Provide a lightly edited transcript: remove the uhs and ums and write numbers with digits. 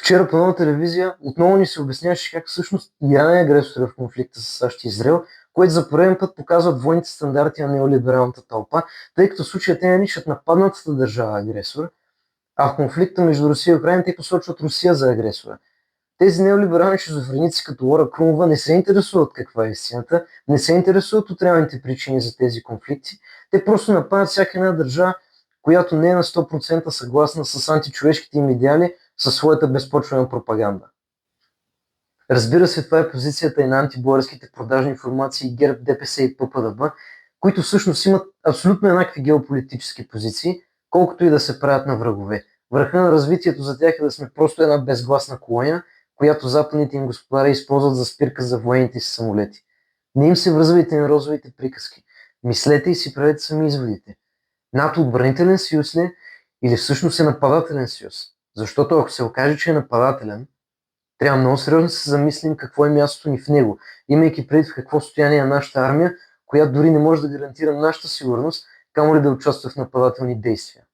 Вчера по нова телевизия отново ни се обясняваше как всъщност Иран е агресора в конфликта с САЩ и Израел, което за пореден път показва двойните стандарти на неолибералната тълпа, тъй като в случая те наричат нападнатата държава агресор, а в конфликта между Русия и Украина те посочват Русия за агресора. Тези неолиберални шизофреници като Лора Крумова не се интересуват каква е истината, не се интересуват от реалните причини за тези конфликти. Те просто нападат всяка една държава, която не е на 100% съгласна с античовешките им идеали със своята безпочвена пропаганда. Разбира се, това е позицията и на антибългарските продажни формации ГЕРБ, ДПС и ППДБ, които всъщност имат абсолютно еднакви геополитически позиции, колкото и да се правят на врагове. Върха на развитието за тях е да сме просто една безгласна колония, която западните им господари използват за спирка за военните си самолети. Не им се връзвайте на розовите приказки. Мислете и си правете сами изводите. НАТО отбранителен съюз ли е или всъщност е нападателен съюз? Защото ако се окаже, че е нападателен, трябва много сериозно да се замислим какво е мястото ни в него, имайки предвид в какво състояние е нашата армия, която дори не може да гарантира нашата сигурност, камо ли да участва в нападателни действия.